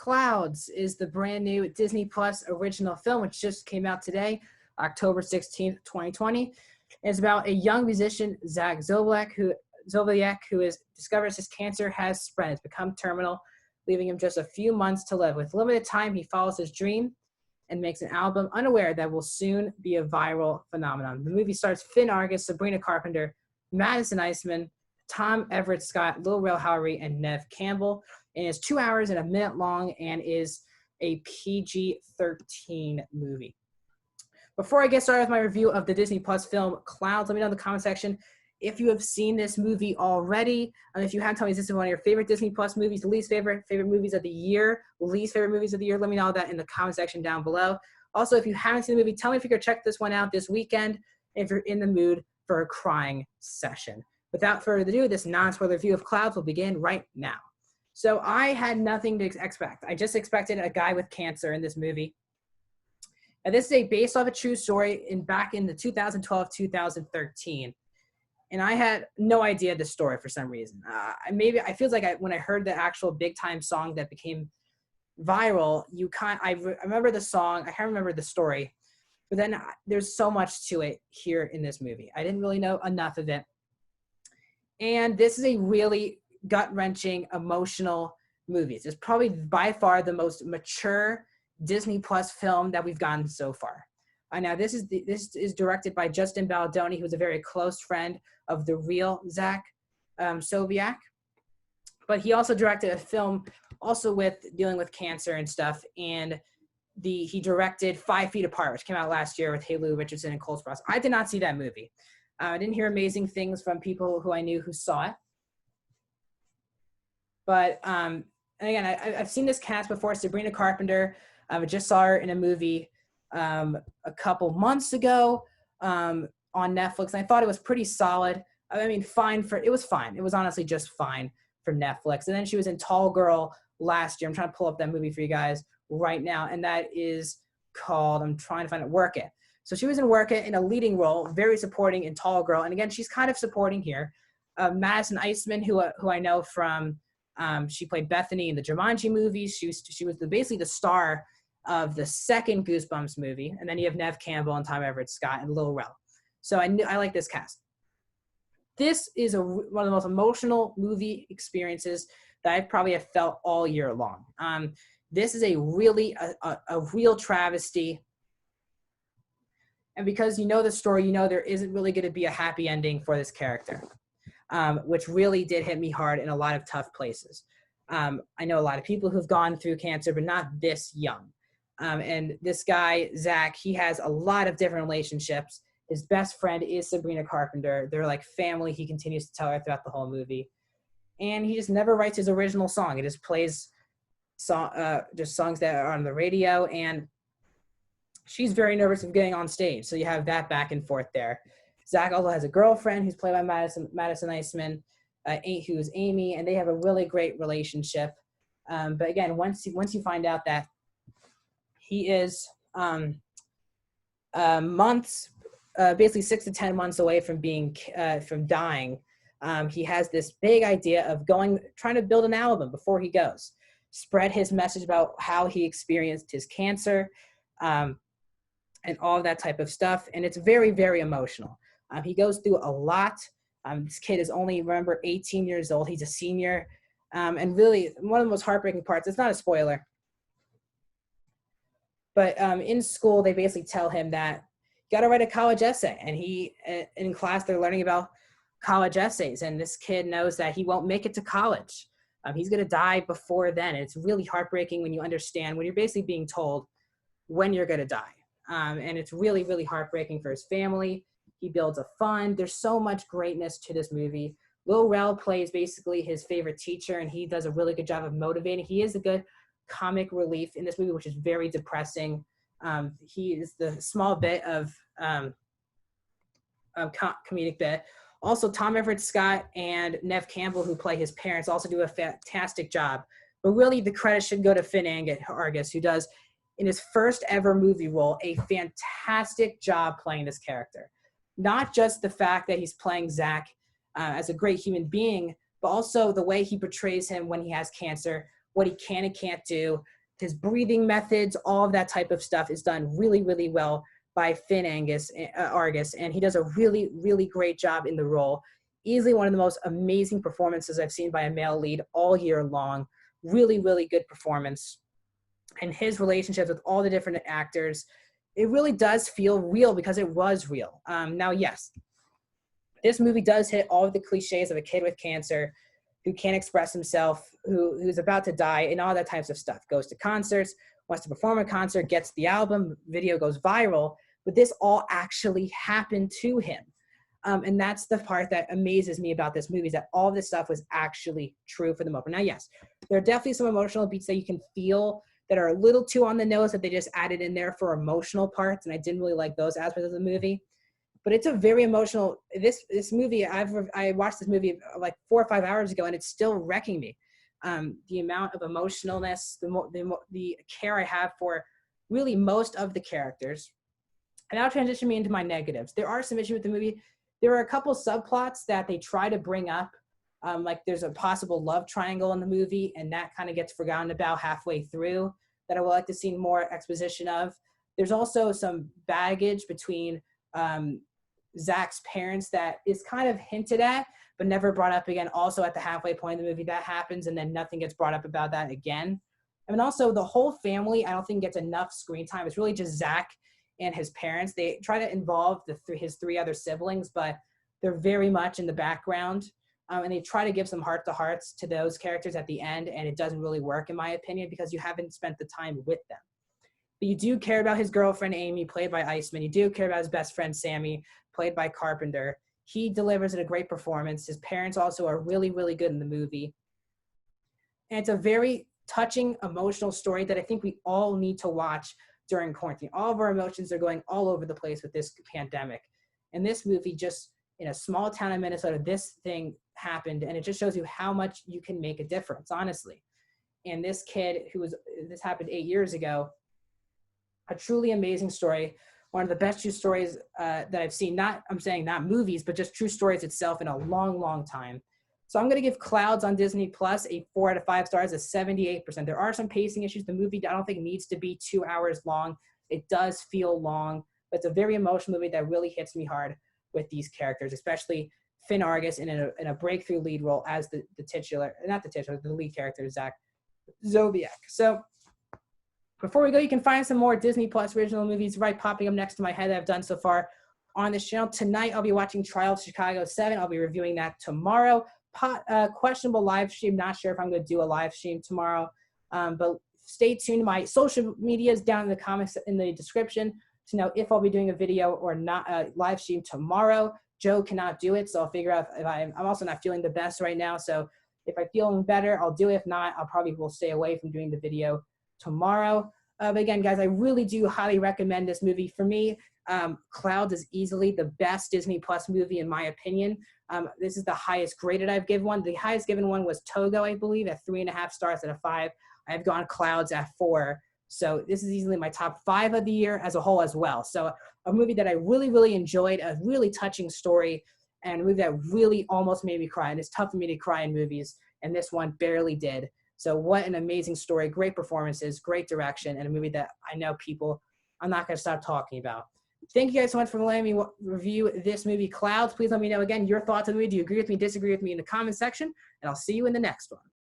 Clouds is the brand new Disney Plus original film, which just came out today, October 16th, 2020. It's about a young musician, Zach Zobliak, who discovers his cancer has spread. It's become terminal, leaving him just a few months to live. With limited time, he follows his dream and makes an album unaware that will soon be a viral phenomenon. The movie stars Finn Argus, Sabrina Carpenter, Madison Iseman, Tom Everett Scott, Lil Rel Howery, and Nev Campbell. And it's 2 hours and a minute long and is a PG-13 movie. Before I get started with my review of the Disney Plus film Clouds, let me know in the comment section if you have seen this movie already. And if you have, tell me, is this one of your favorite Disney Plus movies, the least favorite movies of the year, least favorite movies of the year? Let me know that in the comment section down below. Also, if you haven't seen the movie, tell me if you could check this one out this weekend if you're in the mood for a crying session. Without further ado, this non-spoiler review of Clouds will begin right now. So I had nothing to expect. I just expected a guy with cancer in this movie. And this is based off a true story back in the 2012-2013. And I had no idea the story for some reason. I feel like when I heard the actual big time song that became viral, I remember the song. I can't remember the story, but then there's so much to it here in this movie. I didn't really know enough of it. And this is a really gut-wrenching, emotional movie. It's probably by far the most mature Disney Plus film that we've gotten so far. Now, this is directed by Justin Baldoni, who's a very close friend of the real Zach Sobiak. But he also directed a film also with dealing with cancer and stuff. And he directed 5 Feet Apart, which came out last year with Haley Richardson and Cole Sprouse. I did not see that movie. I didn't hear amazing things from people who I knew who saw it. But, and again, I've seen this cast before. Sabrina Carpenter, I just saw her in a movie a couple months ago on Netflix, and I thought it was pretty solid. I mean, it was fine. It was honestly just fine for Netflix. And then she was in Tall Girl last year. I'm trying to pull up that movie for you guys right now, and that is called, I'm trying to find it, Work It. So she was in Work It in a leading role, very supporting in Tall Girl. And again, she's kind of supporting here. Madison Iseman, who I know from, she played Bethany in the Jumanji movies. She was basically the star of the second Goosebumps movie. And then you have Nev Campbell and Tom Everett Scott and Lil Rel. So I like this cast. This is one of the most emotional movie experiences that I probably have felt all year long. This is a real travesty. And because you know the story, you know there isn't really going to be a happy ending for this character, which really did hit me hard in a lot of tough places. I know a lot of people who've gone through cancer, but not this young. And this guy, Zach, he has a lot of different relationships. His best friend is Sabrina Carpenter. They're like family. He continues to tell her throughout the whole movie. And he just never writes his original song. He just plays just songs that are on the radio. And she's very nervous of getting on stage. So you have that back and forth there. Zach also has a girlfriend who's played by Madison Iseman, who's Amy, and they have a really great relationship. But again, once you find out that he is months, basically 6 to 10 months away from dying, he has this big idea of trying to build an album before he goes, spread his message about how he experienced his cancer, and all of that type of stuff. And it's very, very emotional. He goes through a lot. This kid is only, remember, 18 years old. He's a senior. And really, one of the most heartbreaking parts, it's not a spoiler, but in school, they basically tell him that you got to write a college essay. And in class, they're learning about college essays. And this kid knows that he won't make it to college. He's going to die before then. And it's really heartbreaking when you understand, when you're basically being told when you're going to die. And it's really, really heartbreaking for his family. He builds a fund. There's so much greatness to this movie. Lil Rel plays basically his favorite teacher, and he does a really good job of motivating. He is a good comic relief in this movie, which is very depressing. He is the small bit of comedic bit. Also, Tom Everett Scott and Nev Campbell, who play his parents, also do a fantastic job. But really, the credit should go to Finn Argus, who does, in his first ever movie role, a fantastic job playing this character. Not just the fact that he's playing Zach as a great human being, but also the way he portrays him when he has cancer, what he can and can't do. His breathing methods, all of that type of stuff is done really, really well by Argus, and he does a really, really great job in the role. Easily one of the most amazing performances I've seen by a male lead all year long. Really, really good performance. And his relationships with all the different actors, it really does feel real because it was real. Now, yes, this movie does hit all of the cliches of a kid with cancer who can't express himself, who's about to die, and all that types of stuff. Goes to concerts, wants to perform a concert, gets the album, video goes viral, but this all actually happened to him. And that's the part that amazes me about this movie, is that all this stuff was actually true for the moment. Now, yes, there are definitely some emotional beats that you can feel that are a little too on the nose that they just added in there for emotional parts, and I didn't really like those aspects of the movie. But it's a very emotional, this movie, I watched this movie like 4 or 5 hours ago, and it's still wrecking me. The amount of emotionalness, the care I have for really most of the characters. And that'll transition me into my negatives. There are some issues with the movie. There are a couple subplots that they try to bring up. Like there's a possible love triangle in the movie, and that kind of gets forgotten about halfway through that I would like to see more exposition of. There's also some baggage between Zach's parents that is kind of hinted at, but never brought up again. Also at the halfway point of the movie, that happens, and then nothing gets brought up about that again. I mean, also the whole family, I don't think gets enough screen time. It's really just Zach and his parents. They try to involve his 3 other siblings, but they're very much in the background. And they try to give some heart-to-hearts to those characters at the end, and it doesn't really work, in my opinion, because you haven't spent the time with them. But you do care about his girlfriend, Amy, played by Iceman. You do care about his best friend, Sammy, played by Carpenter. He delivers a great performance. His parents also are really, really good in the movie. And it's a very touching, emotional story that I think we all need to watch during quarantine. All of our emotions are going all over the place with this pandemic. And this movie, just in a small town in Minnesota, this thing happened, and it just shows you how much you can make a difference, honestly. And this kid this happened 8 years ago, a truly amazing story. One of the best true stories that I've seen, I'm saying not movies, but just true stories itself in a long, long time. So I'm going to give Clouds on Disney Plus a 4 out of 5 stars, a 78%. There are some pacing issues. The movie, I don't think, needs to be 2 hours long. It does feel long, but it's a very emotional movie that really hits me hard with these characters, especially Finn Argus in a breakthrough lead role as the lead character, Zach Zobiak. So before we go, you can find some more Disney Plus original movies right popping up next to my head that I've done so far on this channel. Tonight, I'll be watching Trial of Chicago 7. I'll be reviewing that tomorrow. Questionable live stream. Not sure if I'm going to do a live stream tomorrow, but stay tuned. My social media is down in the comments in the description to know if I'll be doing a video or not, live stream tomorrow. Joe cannot do it, so I'll figure out if I'm also not feeling the best right now. So if I'm feeling better, I'll do it. If not, I'll probably will stay away from doing the video tomorrow. But again, guys, I really do highly recommend this movie. For me, Clouds is easily the best Disney Plus movie in my opinion. This is the highest graded I've given one. The highest given one was Togo, I believe, at 3.5 stars out of 5. I've gone Clouds at 4. So this is easily my top 5 of the year as a whole as well. So a movie that I really, really enjoyed, a really touching story, and a movie that really almost made me cry. And it's tough for me to cry in movies, and this one barely did. So what an amazing story, great performances, great direction, and a movie that I know I'm not going to stop talking about. Thank you guys so much for letting me review this movie, Clouds. Please let me know, again, your thoughts on the movie. Do you agree with me, disagree with me in the comment section? And I'll see you in the next one.